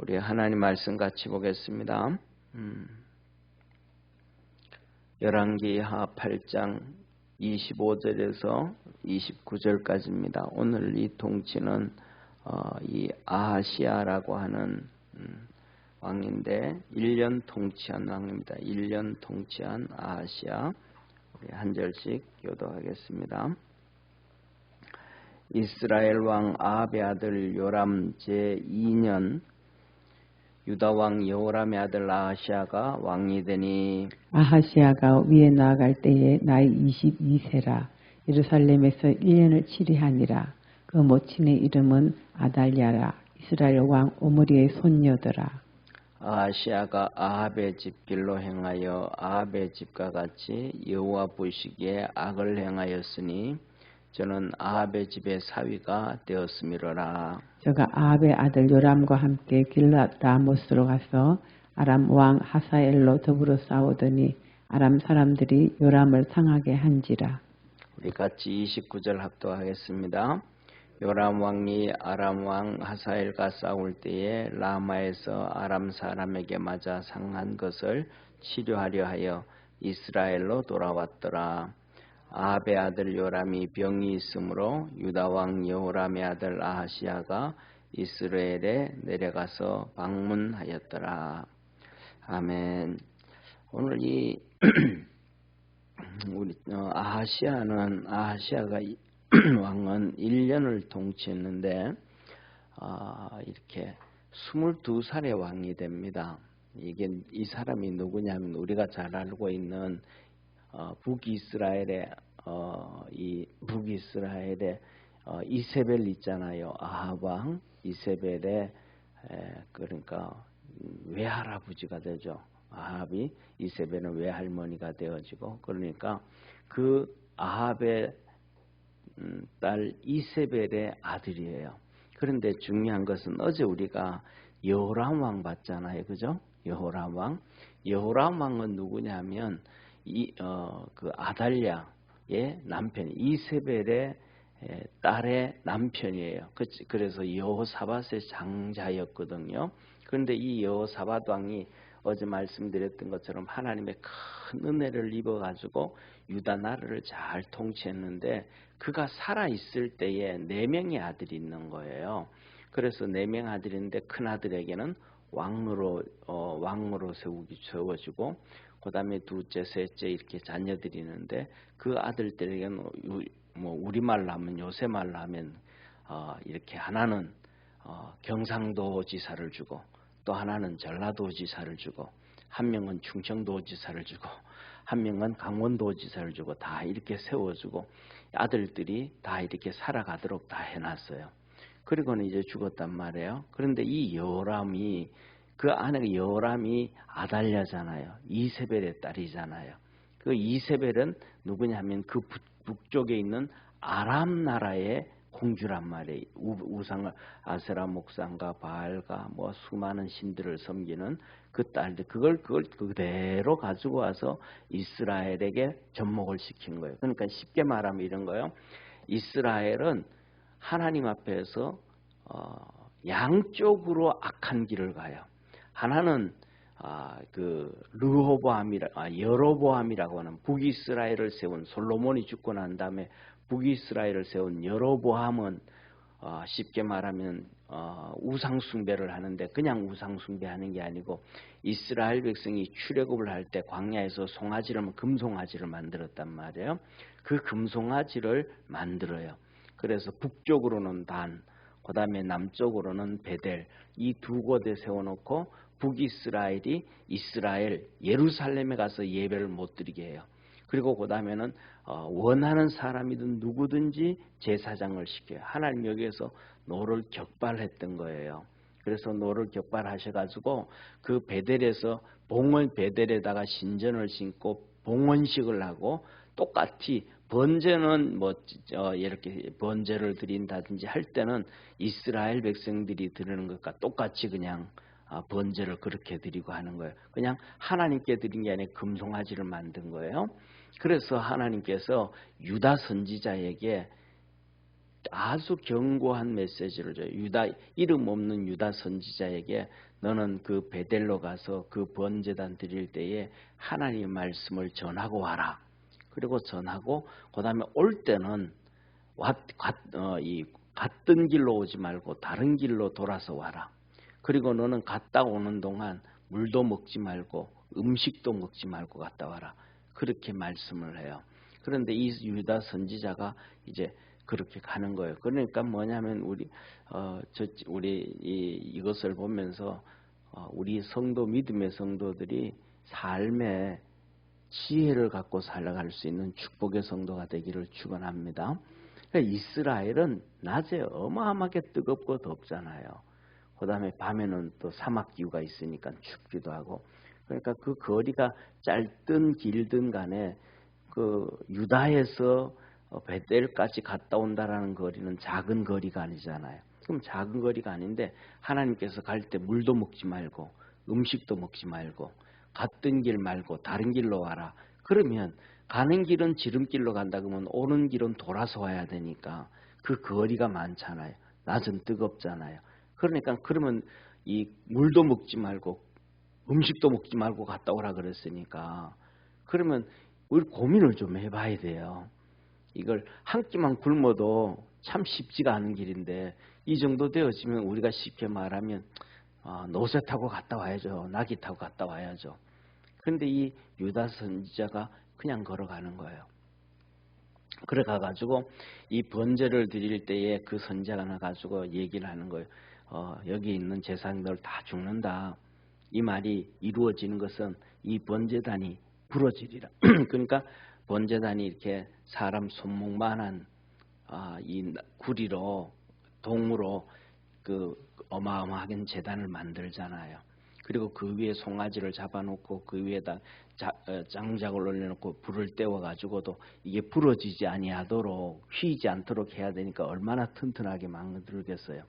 우리 하나님 말씀 같이 보겠습니다. 열왕기하 8장 25절에서 29절까지입니다. 오늘 이 통치는 이 아하시아라고 하는 왕인데 1년 통치한 왕입니다. 1년 통치한 아하시아. 우리 한 절씩 교도하겠습니다. 이스라엘 왕 아합의 아들 요람 제2년 유다 왕 여호람의 아들 아하시아가 왕이 되니 아하시아가 위에 나아갈 때에 나이 22세라. 예루살렘에서 1년을 치리하니라. 그 모친의 이름은 아달랴라. 이스라엘 왕 오므리의 손녀더라. 아하시아가 아합의 집길로 행하여 아합의 집과 같이 여호와 보시기에 악을 행하였으니 저는 아합의 집의 사위가 되었음이로라. 저가 아합의 아들 요람과 함께 길랏 라모스로 가서 아람 왕 하사엘로 더불어 싸우더니 아람 사람들이 요람을 상하게 한지라. 우리 같이 29절 합독하겠습니다. 요람 왕이 아람 왕 하사엘과 싸울 때에 라마에서 아람 사람에게 맞아 상한 것을 치료하려 하여 이스라엘로 돌아왔더라. 아합의 아들 요람이 병이 있으므로 유다 왕 여호람의 아들 아하시아가 이스라엘에 내려가서 방문하였더라. 아멘. 오늘 이 우리 아하시아가 왕은 1년을 통치했는데 이렇게 22살의 왕이 됩니다. 이 사람이 누구냐면 우리가 잘 알고 있는 북이스라엘의 이세벨 있잖아요. 아합 왕 이세벨의 그러니까 외할아버지가 되죠. 아합이 이세벨은 외할머니가 되어지고 그러니까 그 아합의 딸 이세벨의 아들이에요. 그런데 중요한 것은 어제 우리가 여호람 왕 봤잖아요, 그죠? 여호람 왕은 누구냐면 그 아달랴의 남편 이세벨의 딸의 남편이에요. 그래서 여호사밧의 장자였거든요. 그런데 이 여호사밧 왕이 어제 말씀드렸던 것처럼 하나님의 큰 은혜를 입어가지고 유다 나라를 잘 통치했는데 그가 살아있을 때에 4명의 아들이 있는 거예요. 그래서 4명 아들인데 큰 아들에게는 왕으로 세워지고 그 다음에 둘째, 셋째 이렇게 자녀들이 있는데 그 아들들에게는 우리말로 하면 요새말로 하면 이렇게 하나는 경상도지사를 주고 또 하나는 전라도지사를 주고 한 명은 충청도지사를 주고 한 명은 강원도지사를 주고 다 이렇게 세워주고 아들들이 다 이렇게 살아가도록 다 해놨어요. 그리고는 이제 죽었단 말이에요. 그런데 이 여호람이 그 아내가 여호람이 아달랴잖아요. 이세벨의 딸이잖아요. 그 이세벨은 누구냐면 그 북쪽에 있는 아람 나라의 공주란 말이에요. 우상을 아세라 목상과 바알과 수많은 신들을 섬기는 그 딸들 그걸 그대로 가지고 와서 이스라엘에게 접목을 시킨 거예요. 그러니까 쉽게 말하면 이런 거예요. 이스라엘은 하나님 앞에서 양쪽으로 악한 길을 가요. 하나는 그 여로보암이라고 하는 북이스라엘을 세운 솔로몬이 죽고 난 다음에 북이스라엘을 세운 여로보암은 쉽게 말하면 우상 숭배를 하는데 그냥 우상 숭배하는 게 아니고 이스라엘 백성이 출애굽을 할 때 광야에서 금송아지를 만들었단 말이에요. 그 금송아지를 만들어요. 그래서 북쪽으로는 단, 그 다음에 남쪽으로는 베델 이 두 곳에 세워놓고 북이스라엘이 이스라엘 예루살렘에 가서 예배를 못 드리게 해요. 그리고 그 다음에는 원하는 사람이든 누구든지 제사장을 시켜요. 하나님 여기에서 노를 격발했던 거예요. 그래서 노를 격발하셔가지고 그 베델에서 베델에다가 신전을 심고 봉헌식을 하고 똑같이 번제는 이렇게 번제를 드린다든지 할 때는 이스라엘 백성들이 드리는 것과 똑같이 그냥 번제를 그렇게 드리고 하는 거예요. 그냥 하나님께 드린 게 아니라 금송아지를 만든 거예요. 그래서 하나님께서 유다 선지자에게 아주 견고한 메시지를 줘요. 이름 없는 유다 선지자에게 너는 그 베델로 가서 그 번제단 드릴 때에 하나님의 말씀을 전하고 와라. 그리고 전하고 그다음에 올 때는 갔던 길로 오지 말고 다른 길로 돌아서 와라. 그리고 너는 갔다 오는 동안 물도 먹지 말고 음식도 먹지 말고 갔다 와라. 그렇게 말씀을 해요. 그런데 이 유다 선지자가 이제 그렇게 가는 거예요. 그러니까 뭐냐면 우리 이것을 보면서 우리 성도 믿음의 성도들이 삶에 지혜를 갖고 살아갈 수 있는 축복의 성도가 되기를 축원합니다. 그러니까 이스라엘은 낮에 어마어마하게 뜨겁고 덥잖아요. 그다음에 밤에는 또 사막 기후가 있으니까 춥기도 하고. 그러니까 그 거리가 짧든 길든 간에 그 유다에서 베델까지 갔다 온다라는 거리는 작은 거리가 아니잖아요. 그럼 작은 거리가 아닌데 하나님께서 갈 때 물도 먹지 말고 음식도 먹지 말고 갔던 길 말고 다른 길로 와라. 그러면 가는 길은 지름길로 간다 그러면 오는 길은 돌아서 와야 되니까 그 거리가 많잖아요. 낮은 뜨겁잖아요. 그러니까 그러면 이 물도 먹지 말고 음식도 먹지 말고 갔다 오라 그랬으니까 그러면 우리 고민을 좀 해봐야 돼요. 이걸 한 끼만 굶어도 참 쉽지가 않은 길인데 이 정도 되어지면 우리가 쉽게 말하면 노새 타고 갔다 와야죠. 나귀 타고 갔다 와야죠. 그런데 이 유다 선지자가 그냥 걸어가는 거예요. 그래 가지고 이 번제를 드릴 때에 그 선지자가 나가지고 얘기를 하는 거예요. 여기 있는 제사장들 다 죽는다. 이 말이 이루어지는 것은 이 번제단이 부러지리라. 그러니까 번제단이 이렇게 사람 손목만한 이 구리로 동으로 그 어마어마하게 제단을 만들잖아요. 그리고 그 위에 송아지를 잡아놓고 그 위에다 장작을 올려놓고 불을 떼워가지고도 이게 부러지지 아니하도록 휘지 않도록 해야 되니까 얼마나 튼튼하게 만들겠어요.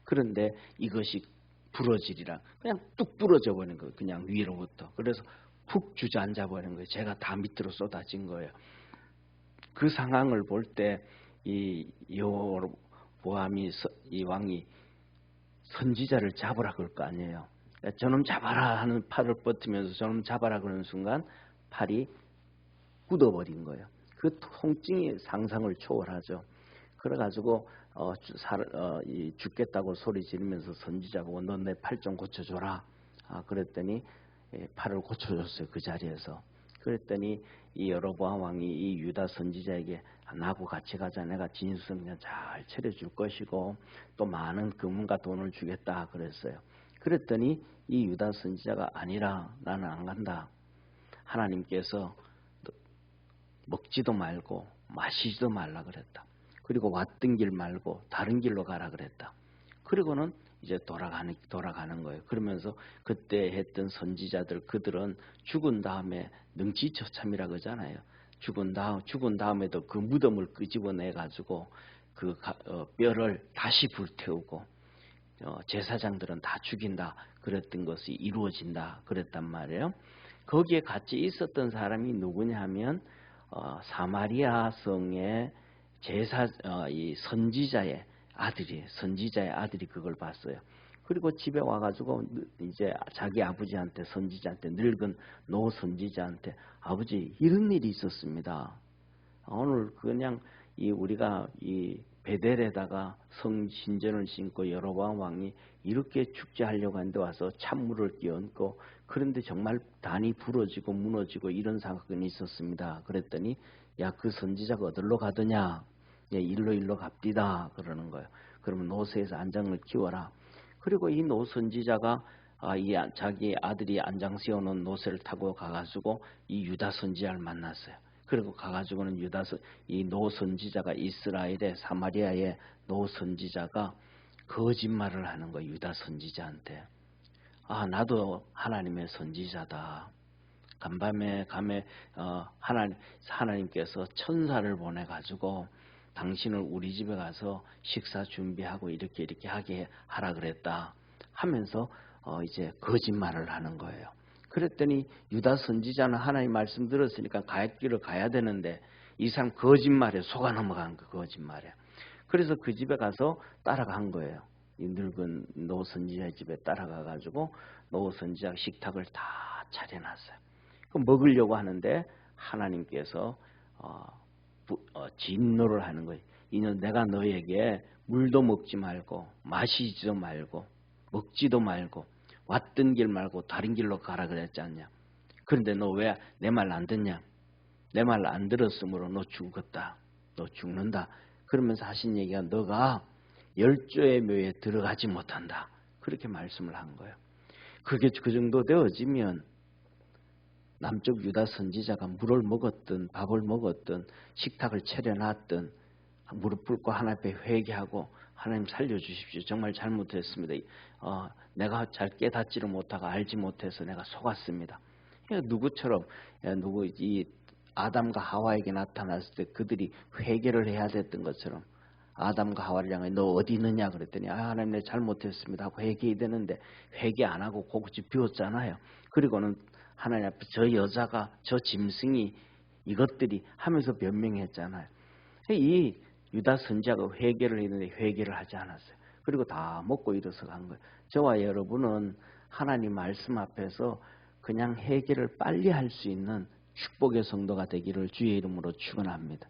그런데 이것이 부러지리라. 그냥 뚝 부러져 버린 거예요. 그냥 위로부터. 그래서 푹 주저앉아 버린 거예요. 제가 다 밑으로 쏟아진 거예요. 그 상황을 볼 때 이 여로보암이 이 왕이 선지자를 잡으라 그럴 거 아니에요. 저놈 잡아라 하는 팔을 뻗으면서 저놈 잡아라 그러는 순간 팔이 굳어버린 거예요. 그 통증이 상상을 초월하죠. 그래가지고 죽겠다고 소리 지르면서 선지자 보고 너 내 팔 좀 고쳐줘라. 그랬더니 팔을 고쳐줬어요. 그 자리에서. 그랬더니 이 여로보암 왕이 이 유다 선지자에게 나하고 같이 가자. 내가 진수성전 잘 차려줄 것이고 또 많은 금과 돈을 주겠다 그랬어요. 그랬더니 이 유다 선지자가 아니라 나는 안 간다. 하나님께서 먹지도 말고 마시지도 말라 그랬다. 그리고 왔던 길 말고 다른 길로 가라 그랬다. 그리고는 이제 돌아가는 거예요. 그러면서 그때 했던 선지자들 그들은 죽은 다음에 능지처참이라 그러잖아요. 죽은 다음에도 그 무덤을 끄집어내 가지고 그 뼈를 다시 불태우고 제사장들은 다 죽인다. 그랬던 것이 이루어진다. 그랬단 말이에요. 거기에 같이 있었던 사람이 누구냐 하면 사마리아 성의 이 선지자의 아들이 그걸 봤어요. 그리고 집에 와가지고 이제 자기 아버지한테 선지자한테 늙은 노 선지자한테 아버지 이런 일이 있었습니다. 오늘 그냥 우리가 이 베델에다가 성신전을 심고 여로보암 왕이 이렇게 축제하려고 하는데 와서 찬물을 끼얹고 그런데 정말 단이 부러지고 무너지고 이런 사건이 있었습니다. 그랬더니 야 그 선지자가 어디로 가더냐? 예, 일로 갑디다 그러는 거예요. 그러면 노새에서 안장을 키워라. 그리고 이 노 선지자가 자기 아들이 안장 세워놓은 노새를 타고 가가지고 이 유다 선지자를 만났어요. 그리고 가가지고는 이 노 선지자가 이스라엘의 사마리아의 노 선지자가 거짓말을 하는 거예요. 유다 선지자한테. 나도 하나님의 선지자다. 간밤에 하나님께서 천사를 보내가지고 당신을 우리 집에 가서 식사 준비하고 이렇게 하게 하라 그랬다 하면서 이제 거짓말을 하는 거예요. 그랬더니 유다 선지자는 하나님 말씀 들었으니까 갈 길을 가야 되는데 이 사람 거짓말에 속아 넘어간 거 거짓말에. 그래서 그 집에 가서 따라간 거예요. 이 늙은 노 선지자의 집에 따라가 가지고 노 선지자 식탁을 다 차려놨어요. 그 먹으려고 하는데 하나님께서 진노를 하는 거예요. 이는 내가 너에게 물도 먹지 말고 마시지도 말고 먹지도 말고 왔던 길 말고 다른 길로 가라 그랬지 않냐. 그런데 너 왜 내 말 안 듣냐. 내 말 안 들었으므로 너 죽었다. 너 죽는다. 그러면서 하신 얘기가 너가 열조의 묘에 들어가지 못한다. 그렇게 말씀을 한 거예요. 그게 그 정도 되어지면 남쪽 유다 선지자가 물을 먹었든 밥을 먹었든 식탁을 차려놨든 무릎 꿇고 하나님 앞에 회개하고 하나님 살려주십시오. 정말 잘못했습니다. 내가 잘 깨닫지를 못하고 알지 못해서 내가 속았습니다. 누구처럼 이 아담과 하와에게 나타났을 때 그들이 회개를 해야 됐던 것처럼 아담과 하와를 향해 너 어디 있느냐 그랬더니 하나님 내가 잘못했습니다 하고 회개해야 되는데 회개 안 하고 고구지 비웠잖아요. 그리고는 하나님 앞에 저 여자가 저 짐승이 이것들이 하면서 변명했잖아요. 이 유다 선지자가 회개를 했는데 회개를 하지 않았어요. 그리고 다 먹고 일어서 간 거예요. 저와 여러분은 하나님 말씀 앞에서 그냥 회개를 빨리 할 수 있는 축복의 성도가 되기를 주의 이름으로 축원합니다.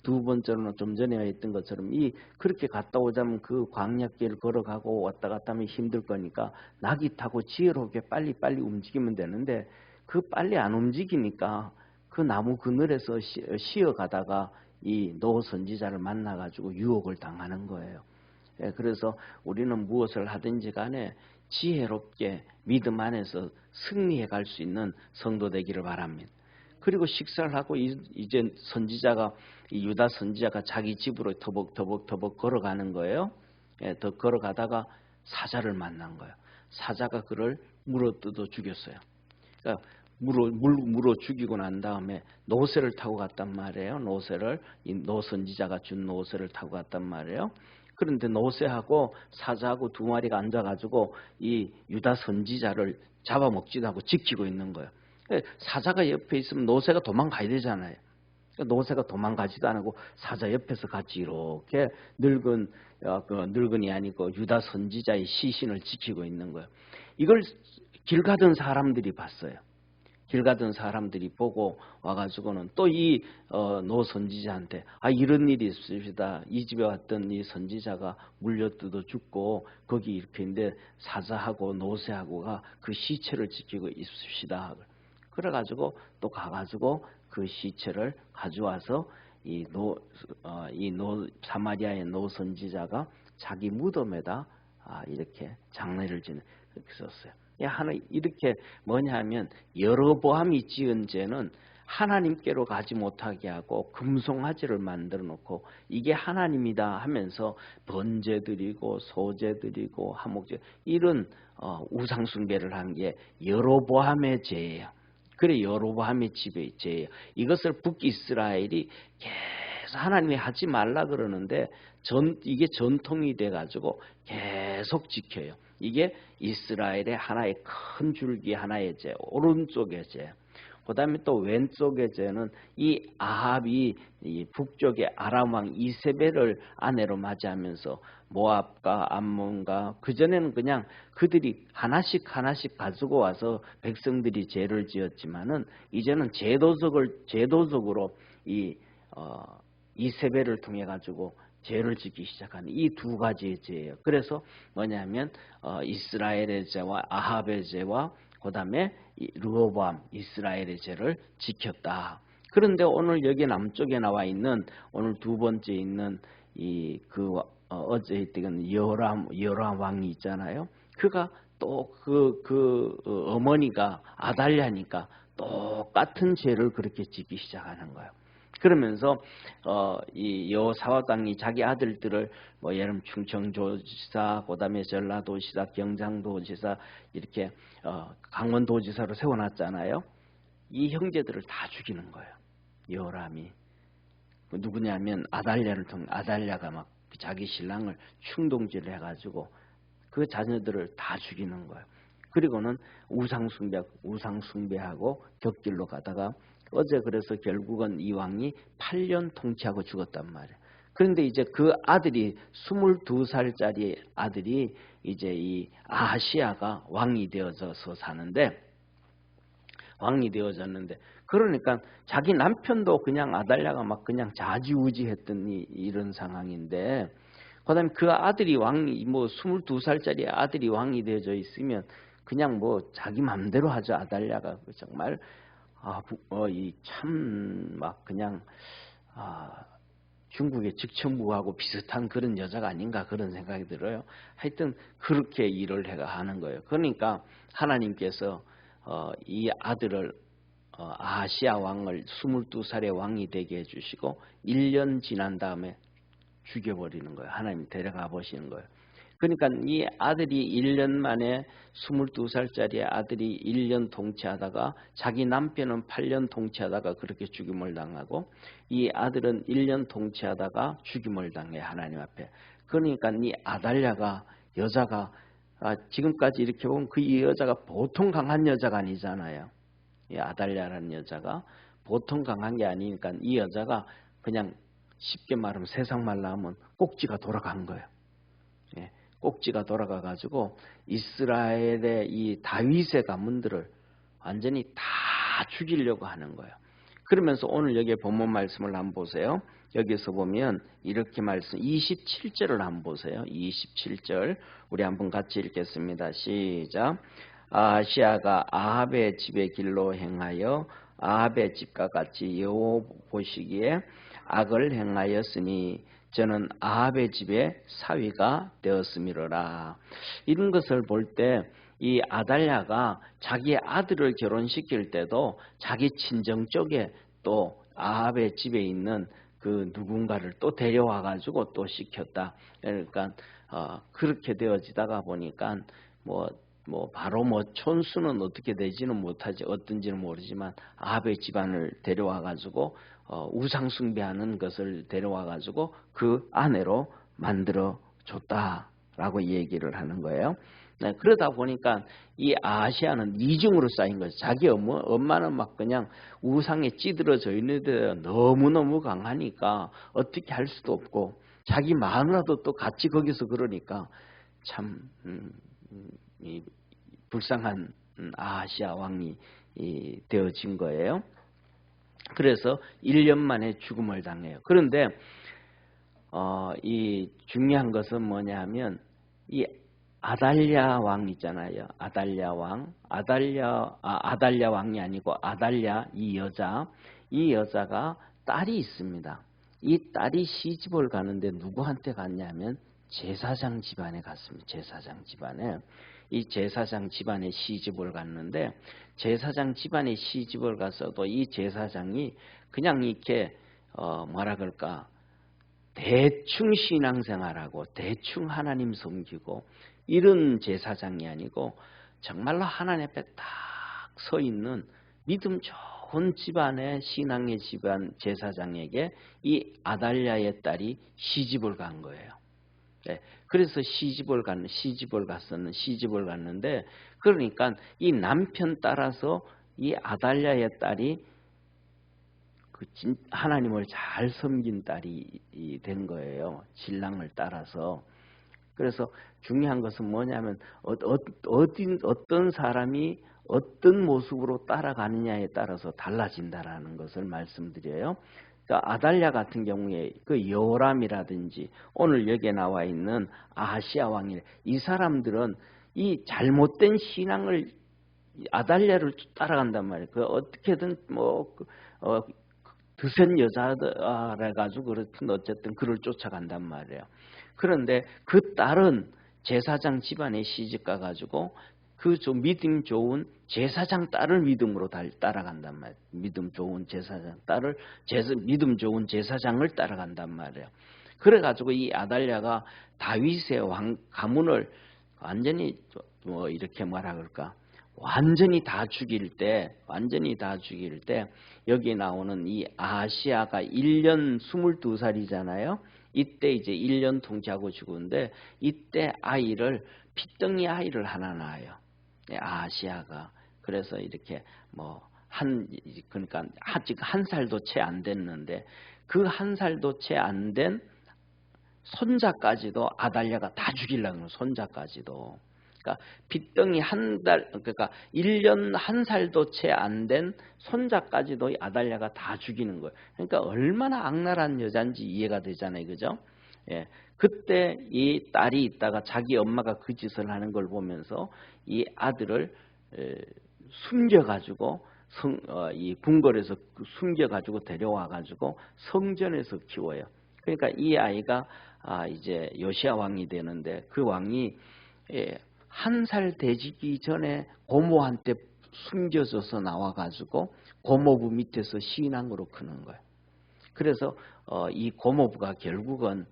두 번째로는 좀 전에 했던 것처럼 그렇게 갔다 오자면 그 광야길을 걸어가고 왔다 갔다 하면 힘들 거니까 낙이 타고 지혜롭게 빨리 움직이면 되는데 그 빨리 안 움직이니까 그 나무 그늘에서 쉬어가다가 이 노 선지자를 만나가지고 유혹을 당하는 거예요. 그래서 우리는 무엇을 하든지 간에 지혜롭게 믿음 안에서 승리해 갈 수 있는 성도 되기를 바랍니다. 그리고 식사를 하고 이제 선지자가 유다 선지자가 자기 집으로 터벅터벅 걸어가는 거예요. 더 걸어가다가 사자를 만난 거예요. 사자가 그를 물어뜯어 죽였어요. 그러니까 물어 죽이고 난 다음에 노새를 타고 갔단 말이에요. 노 선지자가 준 노새를 타고 갔단 말이에요. 그런데 노새하고 사자하고 두 마리가 앉아가지고 이 유다 선지자를 잡아먹지도 않고 지키고 있는 거예요. 사자가 옆에 있으면 노새가 도망가야 되잖아요. 노새가 도망가지도 않고 사자 옆에서 같이 이렇게 늙은이 아니고 유다 선지자의 시신을 지키고 있는 거예요. 이걸 길 가던 사람들이 봤어요. 길 가던 사람들이 보고 와가지고는 또 이 노 선지자한테 이런 일이 있습니다. 이 집에 왔던 이 선지자가 물려뜯어 죽고 거기 이렇게 있는데 사자하고 노새하고가 그 시체를 지키고 있습시다. 그래가지고 또 가가지고 그 시체를 가져와서 사마리아의 노 선지자가 자기 무덤에다 이렇게 장례를 지는 그렇게 썼어요. 이렇게 뭐냐면 여로보암이 지은 죄는 하나님께로 가지 못하게 하고 금송아지를 만들어 놓고 이게 하나님이다 하면서 번제 드리고 소제 드리고 화목제 이런 우상 숭배를 한 게 여로보암의 죄예요. 그래 여로보암의 집의 죄예요. 이것을 북이스라엘이 계속 하나님이 하지 말라 그러는데 이게 전통이 돼가지고 계속 지켜요. 이게 이스라엘의 하나의 큰 줄기 하나의 죄, 오른쪽의 죄. 그 다음에 또 왼쪽의 죄는 이 아합이 이 북쪽의 아람 왕 이세벨을 아내로 맞이하면서 모압과 암몬과 그전에는 그냥 그들이 하나씩 가지고 와서 백성들이 죄를 지었지만은 이제는 제도적으로 이세벨을 통해 가지고 죄를 짓기 시작하는 이 두 가지의 죄예요. 그래서 뭐냐면 이스라엘의 죄와 아합의 죄와 그 다음에 르호보암 이스라엘의 죄를 지켰다. 그런데 오늘 여기 남쪽에 나와 있는 오늘 두 번째 있는 어제 했던 여호람 왕이 있잖아요. 그가 또 어머니가 아달랴니까 똑같은 죄를 그렇게 짓기 시작하는 거예요. 그러면서 이 여호사밧 왕이 자기 아들들을 예를 들면 충청도지사, 그다음에 전라도지사, 경상도지사 이렇게 강원도지사로 세워놨잖아요. 이 형제들을 다 죽이는 거예요. 여호람이 누구냐면 아달랴가 막 자기 신랑을 충동질을 해가지고 그 자녀들을 다 죽이는 거예요. 그리고는 우상숭배하고 격길로 가다가 어제 그래서 결국은 이 왕이 8년 통치하고 죽었단 말이에요. 그런데 이제 그 아들이 22살짜리 아들이 이제 이 아하시아가 왕이 되어져서 사는데 왕이 되어졌는데 그러니까 자기 남편도 그냥 아달랴가 막 그냥 좌지우지했던 이런 상황인데 그다음에 그 아들이 왕이 뭐 22살짜리 아들이 왕이 되어져 있으면 그냥 뭐 자기 맘대로 하죠. 아달랴가 정말 이 참 막 그냥 중국의 즉천무하고 비슷한 그런 여자가 아닌가 그런 생각이 들어요. 하여튼 그렇게 일을 해가 하는 거예요. 그러니까 하나님께서 이 아들을 아하시아 왕을 22살의 왕이 되게 해주시고 1년 지난 다음에 죽여버리는 거예요. 하나님 데려가 보시는 거예요. 그러니까 이 아들이 1년 만에 22살짜리 아들이 1년 통치하다가 자기 남편은 8년 통치하다가 그렇게 죽임을 당하고 이 아들은 1년 통치하다가 죽임을 당해 하나님 앞에. 그러니까 이 아달랴가 여자가 지금까지 이렇게 보면 그 이 여자가 보통 강한 여자가 아니잖아요. 이 아달랴라는 여자가 보통 강한 게 아니니까 이 여자가 그냥 쉽게 말하면 세상 말로 하면 꼭지가 돌아간 거예요. 예, 꼭지가 돌아가 가지고 이스라엘의 이 다윗의 가문들을 완전히 다 죽이려고 하는 거예요. 그러면서 오늘 여기 본문 말씀을 한번 보세요. 여기서 보면 이렇게 말씀 27절을 한번 보세요. 27절 우리 한번 같이 읽겠습니다. 시작. 아하시아가 아합의 집의 길로 행하여 아합의 집과 같이 여호와 보시기에 악을 행하였으니 저는 아합의 집에 사위가 되었음이로라. 이런 것을 볼 때 이 아달랴가 자기 아들을 결혼시킬 때도 자기 친정 쪽에 또 아합의 집에 있는 그 누군가를 또 데려와 가지고 또 시켰다. 그러니까 그렇게 되어지다가 보니까 바로 촌수는 어떻게 되지는 못하지 어떤지는 모르지만 아합의 집안을 데려와 가지고 우상 숭배하는 것을 데려와 가지고 그 아내로 만들어 줬다라고 얘기를 하는 거예요. 네, 그러다 보니까 이 아하시아는 이중으로 쌓인 거죠. 자기 엄마는 막 그냥 우상에 찌들어져 있는데 너무너무 강하니까 어떻게 할 수도 없고 자기 마누라도 또 같이 거기서 그러니까 참 이 불쌍한 아하시아 왕이 되어진 거예요. 그래서 1년 만에 죽음을 당해요. 그런데 이 중요한 것은 뭐냐면 이 아달랴 왕 있잖아요. 아달랴 왕, 아달랴 왕이 아니고 아달랴 이 여자가 딸이 있습니다. 이 딸이 시집을 가는데 누구한테 갔냐면 제사장 집안에 갔습니다. 제사장 집안에. 이 제사장 집안에 시집을 갔는데 제사장 집안에 시집을 가서도 이 제사장이 그냥 이렇게 뭐라 그럴까 대충 신앙생활하고 대충 하나님 섬기고 이런 제사장이 아니고 정말로 하나님 앞에 딱 서 있는 믿음 좋은 집안의 신앙의 집안 제사장에게 이 아달랴의 딸이 시집을 간 거예요. 네, 그래서 시집을 갔는데 그러니까 이 남편 따라서 이 아달랴의 딸이 하나님을 잘 섬긴 딸이 된 거예요. 신랑을 따라서. 그래서 중요한 것은 뭐냐면 어떤 사람이 어떤 모습으로 따라가느냐에 따라서 달라진다라는 것을 말씀드려요. 그러니까 아달랴 같은 경우에 그 여호람이라든지 오늘 여기에 나와 있는 아하시아 왕이 이 사람들은 이 잘못된 신앙을 아달랴를 따라간단 말이에요. 그 어떻게든 드센 여자라 가지고 그렇든 어쨌든 그를 쫓아간단 말이에요. 그런데 그 딸은 제사장 집안에 시집 가가지고 그 좀 믿음 좋은 제사장 딸을 믿음으로 따라간단 말이에요. 믿음 좋은 제사장 딸을 믿음 좋은 제사장을 따라간단 말이에요. 그래가지고 이 아달랴가 다윗의 왕 가문을 완전히 이렇게 뭐라 그럴까? 완전히 다 죽일 때 여기 나오는 이 아하시아가 1년 22살이잖아요. 이때 이제 1년 통치하고 죽은데 이때 핏덩이 아이를 하나 낳아요. 아하시아가. 그래서 이렇게 그러니까 아직 1살도 채 안 됐는데 그 1살도 채 안 된 손자까지도 아달랴가 다 죽이려고 손자까지도. 그러니까 빚덩이 그러니까 1년 1살도 채 안 된 손자까지도 아달랴가 다 죽이는 거예요. 그러니까 얼마나 악랄한 여잔지 이해가 되잖아요. 그죠? 예. 그때 이 딸이 있다가 자기 엄마가 그 짓을 하는 걸 보면서 이 아들을 숨겨가지고 이 궁궐에서 숨겨가지고 데려와가지고 성전에서 키워요. 그러니까 이 아이가 이제 요시야 왕이 되는데 그 왕이 1살 되기 전에 고모한테 숨겨져서 나와가지고 고모부 밑에서 신앙으로 크는 거예요. 그래서 이 고모부가 결국은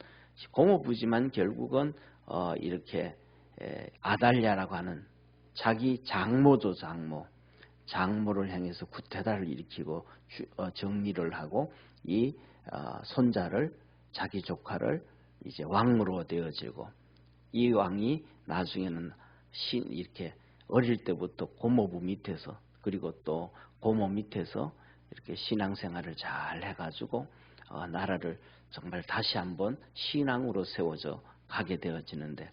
고모부지만 결국은 이렇게 아달랴라고 하는 자기 장모죠. 장모를 향해서 구태다를 일으키고 정리를 하고 이 손자를 자기 조카를 이제 왕으로 되어지고 이 왕이 나중에는 이렇게 어릴 때부터 고모부 밑에서 그리고 또 고모 밑에서 이렇게 신앙생활을 잘 해가지고 나라를 정말 다시 한번 신앙으로 세워져 가게 되어지는데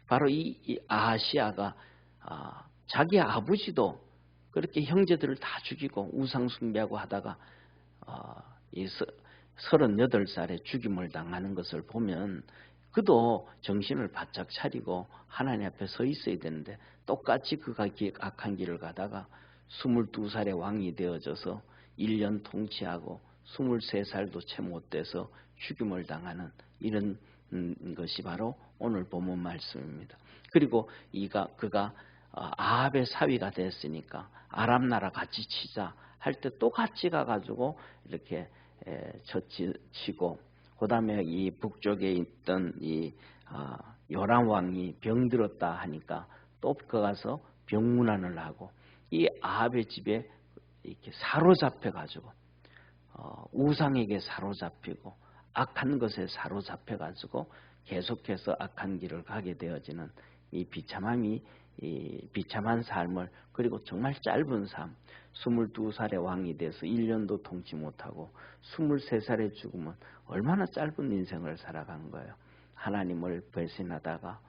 바로 이 아하시아가 자기 아버지도 그렇게 형제들을 다 죽이고 우상 숭배하고 하다가 38살에 죽임을 당하는 것을 보면 그도 정신을 바짝 차리고 하나님 앞에 서 있어야 되는데 똑같이 그가 악한 길을 가다가 22살에 왕이 되어져서 1년 통치하고 23살도 채 못 돼서 죽임을 당하는 이런 것이 바로 오늘 본문 말씀입니다. 그리고 그가 아합의 사위가 됐으니까 아람 나라 같이 치자 할 때 또 같이 가가지고 이렇게 치고 그 다음에 이 북쪽에 있던 이 요람 왕이 병들었다 하니까 또 가서 병문안을 하고 이 아합의 집에 이렇게 사로잡혀가지고 우상에게 사로잡히고 악한 것에 사로잡혀가지고 계속해서 악한 길을 가게 되어지는 이 비참한 삶을 그리고 정말 짧은 삶 22살에 왕이 돼서 1년도 통치 못하고 23살에 죽으면 얼마나 짧은 인생을 살아간 거예요. 하나님을 배신하다가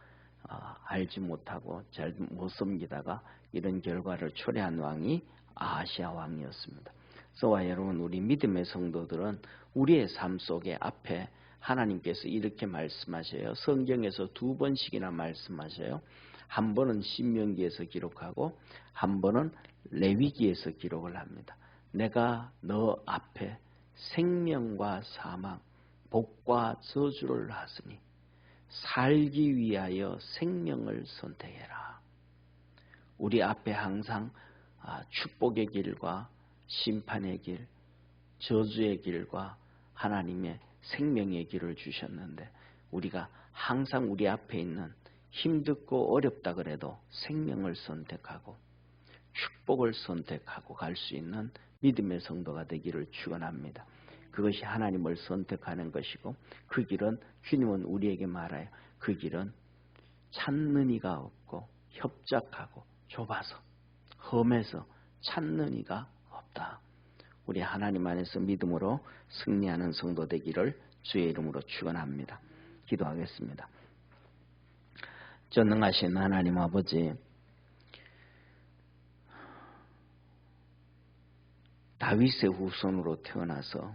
알지 못하고 잘 못 섬기다가 이런 결과를 초래한 왕이 아하시아 왕이었습니다. 저와 여러분 우리 믿음의 성도들은 우리의 삶 속에 앞에 하나님께서 이렇게 말씀하셔요. 성경에서 2번씩이나 말씀하셔요. 한 번은 신명기에서 기록하고 한 번은 레위기에서 기록을 합니다. 내가 너 앞에 생명과 사망, 복과 저주를 하시니 살기 위하여 생명을 선택해라. 우리 앞에 항상 축복의 길과 심판의 길, 저주의 길과 하나님의 생명의 길을 주셨는데 우리가 항상 우리 앞에 있는 힘들고 어렵다 그래도 생명을 선택하고 축복을 선택하고 갈 수 있는 믿음의 성도가 되기를 축원합니다. 그것이 하나님을 선택하는 것이고 그 길은 주님은 우리에게 말해요. 그 길은 찾는 이가 없고 협착하고 좁아서 험해서 찾는 이가 없다. 우리 하나님 안에서 믿음으로 승리하는 성도 되기를 주의 이름으로 축원합니다. 기도하겠습니다. 전능하신 하나님 아버지, 다윗의 후손으로 태어나서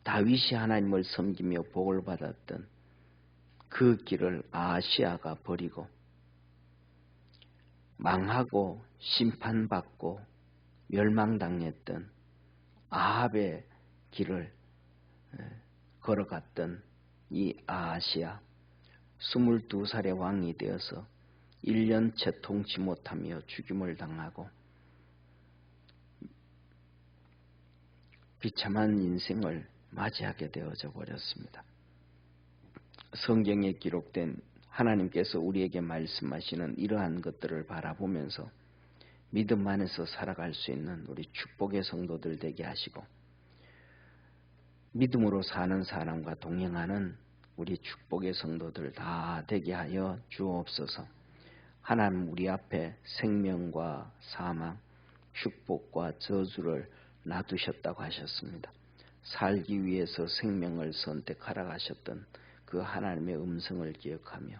다윗이 하나님을 섬기며 복을 받았던 그 길을 아하시아가 버리고 망하고 심판받고 멸망당했던 아합의 길을 걸어갔던 이 아하시아 22살의 왕이 되어서 1년째 통치 못하며 죽임을 당하고 비참한 인생을 맞이하게 되어져 버렸습니다. 성경에 기록된 하나님께서 우리에게 말씀하시는 이러한 것들을 바라보면서 믿음 안에서 살아갈 수 있는 우리 축복의 성도들 되게 하시고 믿음으로 사는 사람과 동행하는 우리 축복의 성도들 다 되게 하여 주옵소서. 하나님 우리 앞에 생명과 사망, 축복과 저주를 놔두셨다고 하셨습니다. 살기 위해서 생명을 선택하라 하셨던 그 하나님의 음성을 기억하며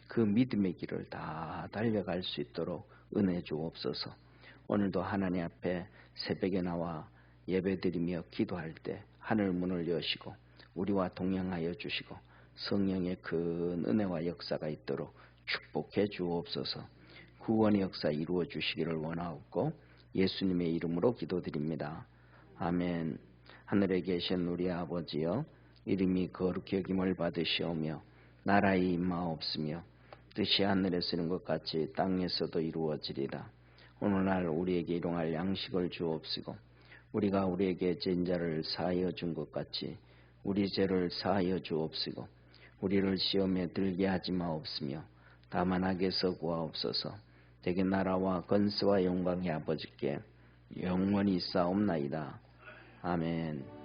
그 믿음의 길을 다 달려갈 수 있도록 은혜 주옵소서. 오늘도 하나님 앞에 새벽에 나와 예배드리며 기도할 때 하늘 문을 여시고 우리와 동행하여 주시고 성령의 큰 은혜와 역사가 있도록 축복해 주옵소서. 구원의 역사 이루어 주시기를 원하옵고 예수님의 이름으로 기도드립니다. 아멘. 하늘에 계신 우리 아버지여, 이름이 거룩히 여김을 받으시오며 나라의 임하옵시며 뜻이 하늘에서 이룬 것 같이 땅에서도 이루어지리라. 오늘날 우리에게 일용할 양식을 주옵시고 우리가 우리에게 죄인 자를 사하여 준 것 같이 우리 죄를 사하여 주옵시고 우리를 시험에 들게 하지 마옵시며 다만 악에서 구하옵소서. 대개 나라와 권세와 영광이 아버지께 영원히 있사옵나이다. 아멘.